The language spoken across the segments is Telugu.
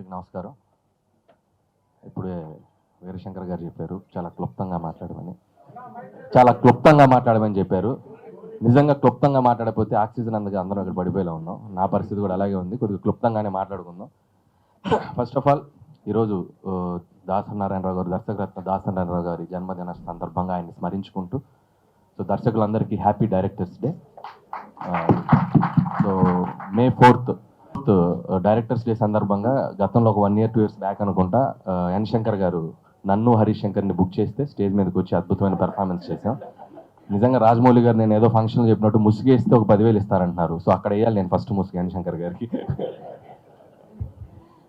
అందరికీ నమస్కారం. ఇప్పుడే వీరశంకర్ గారు చెప్పారు చాలా క్లుప్తంగా మాట్లాడమని చెప్పారు. నిజంగా క్లుప్తంగా మాట్లాడకపోతే ఆక్సిజన్ అందుకు అందరం ఇక్కడ పడిపోయేలా ఉన్నాం. నా పరిస్థితి కూడా అలాగే ఉంది. కొద్దిగా క్లుప్తంగానే మాట్లాడుకుందాం. ఫస్ట్ ఆఫ్ ఆల్ ఈరోజు దాసనారాయణరావు గారు, దర్శకరత్న దాసనారాయణరావు గారి జన్మదిన సందర్భంగా ఆయన్ని స్మరించుకుంటూ, సో దర్శకులందరికీ happy directors day. So May 4th directors day సందర్భంగా గతంలో ఒక 1 year 2 years బ్యాక్ అనుకుంటా ఎన్ శంకర్ గారు నన్ను హరీష్ శంకర్ని బుక్ చేస్తే స్టేజ్ మీదకి వచ్చి అద్భుతమైన పెర్ఫార్మెన్స్ చేశాం. నిజంగా రాజమౌళి గారు నేను ఏదో ఫంక్షన్లో చెప్పినట్టు ముసుగేస్తే ఒక 10,000 ఇస్తారంటున్నారు. సో అక్కడ వేయాలి నేను ఫస్ట్ ముసుగు ఎన్ శంకర్ గారికి.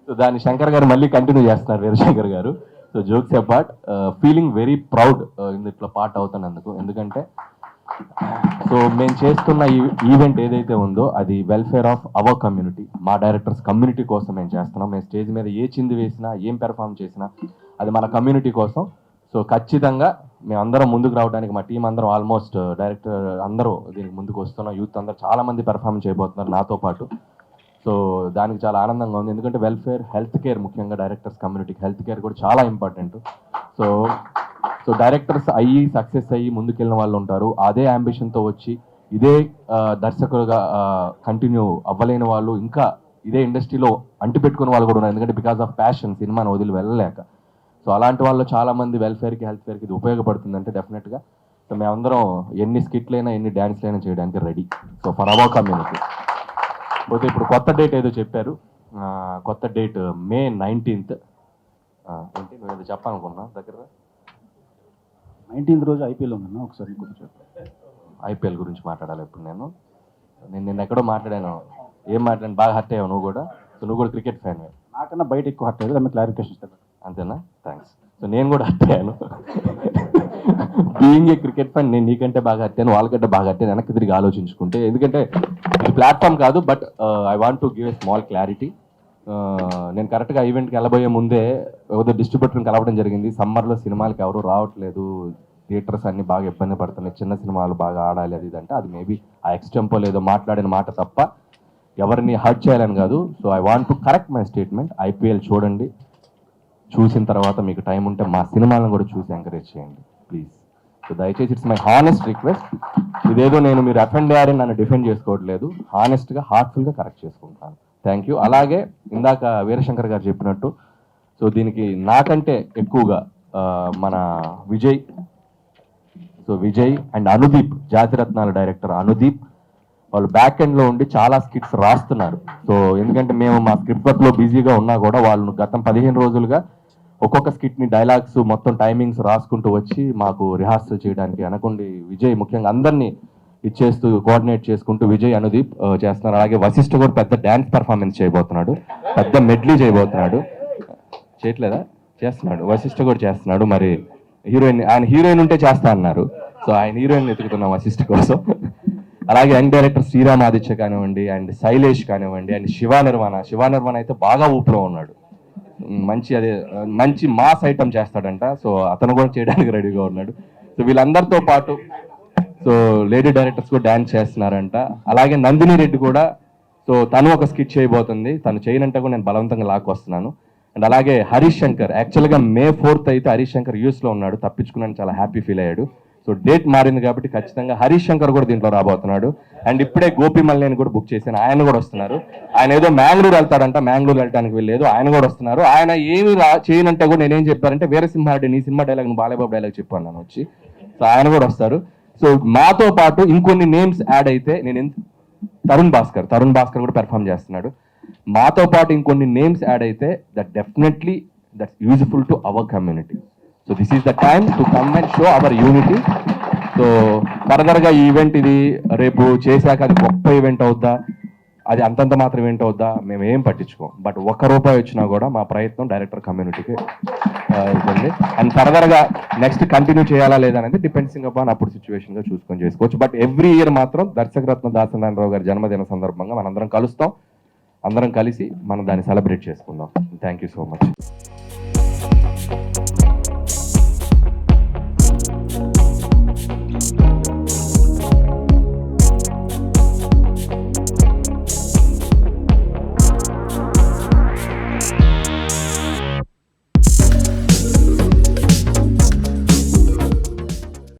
సో దాన్ని శంకర్ గారు మళ్ళీ కంటిన్యూ చేస్తున్నారు వీరశంకర్ గారు. So jokes apart, feeling very proud ఇట్లా పార్ట్ అవుతున్నందుకు. ఎందుకంటే సో మేము చేస్తున్న ఈవెంట్ ఏదైతే ఉందో అది వెల్ఫేర్ ఆఫ్ అవర్ కమ్యూనిటీ, మా డైరెక్టర్స్ కమ్యూనిటీ కోసం మేము చేస్తున్నాం. మేము స్టేజ్ మీద ఏ చింది వేసినా, ఏం పెర్ఫామ్ చేసినా అది మన కమ్యూనిటీ కోసం. సో ఖచ్చితంగా మేము అందరం ముందుకు రావడానికి మా టీం అందరం ఆల్మోస్ట్ డైరెక్టర్ అందరూ దీనికి ముందుకు వస్తున్నాం. యూత్ అందరూ చాలామంది పెర్ఫామ్ చేయబోతున్నారు నాతో పాటు. సో దానికి చాలా ఆనందంగా ఉంది. ఎందుకంటే వెల్ఫేర్, హెల్త్ కేర్, ముఖ్యంగా డైరెక్టర్స్ కమ్యూనిటీకి హెల్త్ కేర్ కూడా చాలా ఇంపార్టెంట్. సో డైరెక్టర్స్ అయ్యి సక్సెస్ అయ్యి ముందుకెళ్ళిన వాళ్ళు ఉంటారు. అదే అంబిషన్తో వచ్చి ఇదే దర్శకులుగా కంటిన్యూ అవ్వలేని వాళ్ళు, ఇంకా ఇదే ఇండస్ట్రీలో అంటిపెట్టుకున్న వాళ్ళు కూడా ఉన్నారు. ఎందుకంటే బికాస్ ఆఫ్ ప్యాషన్ సినిమాను వదిలి వెళ్ళలేక. సో అలాంటి వాళ్ళు చాలామంది వెల్ఫేర్కి, హెల్త్ కేర్కి ఇది ఉపయోగపడుతుందంటే డెఫినెట్గా సో మేమందరం ఎన్ని స్కిట్లైనా ఎన్ని డ్యాన్స్లైనా చేయడానికి ready. So for our community. పోతే ఇప్పుడు కొత్త డేట్ ఏదో చెప్పారు. కొత్త డేట్ May 19th. ఏంటి నువ్వు ఏదో చెప్పాలనుకున్నా దగ్గర 19th రోజు ఐపీఎల్ ఉందన్నా, ఒకసారి ఐపీఎల్ గురించి మాట్లాడాలి. ఇప్పుడు నేను నిన్న ఎక్కడో మాట్లాడాను. ఏం మాట్లాడాను? బాగా హర్ట్ అయ్యావు నువ్వు కూడా. సో నువ్వు కూడా క్రికెట్ ఫ్యాన్. నాకన్నా బయట ఎక్కువ హర్ట్ అయ్యేది, దాన్ని క్లారిఫికేషన్ ఇస్తాను. అంతేనా? థ్యాంక్స్. సో నేను కూడా హర్ట్ అయ్యాను. బీయింగ్ ఏ క్రికెట్ ఫ్యాన్ నేను నీకంటే బాగా హర్టాను, వాళ్ళకంటే బాగా హర్టాను. వెనక్కి తిరిగి ఆలోచించుకుంటే, ఎందుకంటే ఇది ప్లాట్ఫామ్ కాదు, but I want to give a small clarity. నేను కరెక్ట్గా ఈవెంట్కి వెళ్ళబోయే ముందే ఏదో డిస్ట్రిబ్యూటర్ని కలవడం జరిగింది. సమ్మర్లో సినిమాలకి ఎవరు రావట్లేదు, థియేటర్స్ అన్ని బాగా ఇబ్బంది పడుతున్నాయి, చిన్న సినిమాలు బాగా ఆడాలి అది ఇదంటే, అది మేబీ ఆ ఎక్స్టెంపో లేదో మాట్లాడిన మాట తప్ప ఎవరిని హర్ట్ చేయాలని కాదు. So I want to correct my statement. IPL చూడండి, చూసిన తర్వాత మీకు టైం ఉంటే మా సినిమాలను కూడా చూసి ఎంకరేజ్ చేయండి ప్లీజ్. సో దయచేసి ఇట్స్ మై హానెస్ట్ రిక్వెస్ట్. ఇదేదో నేను మీరు అఫెండ్ అయ్యారని నన్ను డిఫెండ్ చేసుకోవట్లేదు, హానెస్ట్గా హార్ట్ఫుల్గా కరెక్ట్ చేసుకుంటాను. Thank you. అలాగే ఇందాక వీరశంకర్ గారు చెప్పినట్టు సో దీనికి నాకంటే ఎక్కువగా మన విజయ్ అండ్ అనుదీప్, జాతిరత్నాల డైరెక్టర్ అనుదీప్, వాళ్ళు బ్యాక్ ఎండ్లో ఉండి చాలా స్కిట్స్ రాస్తున్నారు. సో ఎందుకంటే మేము మా స్క్రిప్ట్ వర్క్లో బిజీగా ఉన్నా కూడా వాళ్ళు గతం 15 రోజులుగా ఒక్కొక్క స్కిట్ని డైలాగ్స్ మొత్తం టైమింగ్స్ రాసుకుంటూ వచ్చి మాకు రిహార్సల్ చేయడానికి అనుకోండి. విజయ్ ముఖ్యంగా అందరినీ ఇచ్చేస్తూ కోఆర్డినేట్ చేసుకుంటూ విజయ్, అనుదీప్ చేస్తున్నారు. అలాగే వశిష్ఠ కూడా పెద్ద డ్యాన్స్ పర్ఫార్మెన్స్ చేయబోతున్నాడు, పెద్ద మెడ్లీ చేయబోతున్నాడు. చేయట్లేదా? చేస్తున్నాడు. వశిష్ఠ కూడా చేస్తున్నాడు. మరి ఆయన హీరోయిన్ ఉంటే చేస్తా అన్నారు. సో ఆయన హీరోయిన్ వెతుకుతున్నాం వశిష్ఠ కోసం. అలాగే యంగ్ డైరెక్టర్ శ్రీరామ్ ఆదిత్య కానివ్వండి, అండ్ శైలేష్ కానివ్వండి, అండ్ శివ నిర్వాణ అయితే బాగా ఊపులో ఉన్నాడు. మంచి మాస్ ఐటమ్ చేస్తాడంట. సో అతను కూడా చేయడానికి రెడీగా ఉన్నాడు. సో వీళ్ళందరితో పాటు సో లేడీ డైరెక్టర్స్ కూడా డ్యాన్స్ చేస్తున్నారంట. అలాగే నందిని రెడ్డి కూడా సో తను ఒక స్కిట్ చేయబోతుంది. తను చేయనంటే కూడా నేను బలవంతంగా లాక్కొస్తున్నాను. అండ్ అలాగే హరీష్ శంకర్, యాక్చువల్గా May 4th అయితే హరీష్ శంకర్ యూఎస్లో ఉన్నాడు, తప్పించుకున్నాను, చాలా హ్యాపీ ఫీల్ అయ్యాడు. సో డేట్ మారింది కాబట్టి ఖచ్చితంగా హరీష్ శంకర్ కూడా దీంట్లో రాబోతున్నాడు. అండ్ ఇప్పుడే గోపి మల్లేని కూడా బుక్ చేశాను, ఆయన కూడా వస్తున్నారు. ఆయన ఏదో మ్యాంగ్లూరు వెళ్తాడంట, మ్యాంగ్లూరు వెళ్ళడానికి వెళ్ళలేదు, ఆయన కూడా వస్తున్నారు. ఆయన ఏమి చేయనంటే కూడా నేనేం చెప్పారంటే వీరసింహారెడ్డి నీ సినిమా డైలాగ్ బాలయ్యబాబు డైలాగ్ చెప్పాను నన్ను వచ్చి. సో ఆయన కూడా వస్తారు. సో మాతో పాటు ఇంకొన్ని నేమ్స్ యాడ్ అయితే తరుణ్ భాస్కర్ కూడా పెర్ఫామ్ చేస్తున్నాడు. మాతో పాటు ఇంకొన్ని నేమ్స్ యాడ్ అయితే definitely that's useful to our community. So this is the time to come and show hour unity. So ఫర్దర్గా ఈ ఈవెంట్ ఇది రేపు చేశాక అది గొప్ప ఈవెంట్ అవుద్దా, అది అంతంత మాత్రం ఈవెంట్ అవుద్దా మేము ఏం పట్టించుకోం. బట్ ₹1 వచ్చినా కూడా మా ప్రయత్నం డైరెక్టర్ కమ్యూనిటీకి ఉంటుంది. అండ్ ఫర్దర్గా నెక్స్ట్ కంటిన్యూ చేయాలా లేదా అనేది డిపెండ్సింగ్ అపాన్ అప్పుడు సిచ్యువేషన్గా చూసుకొని చేసుకోవచ్చు. బట్ ఎవ్రీ ఇయర్ మాత్రం దర్శకరత్న దాసనారాయణరావు గారి జన్మదిన సందర్భంగా మనందరం కలుస్తాం, అందరం కలిసి మనం దాన్ని సెలబ్రేట్ చేసుకుందాం. Thank you so much.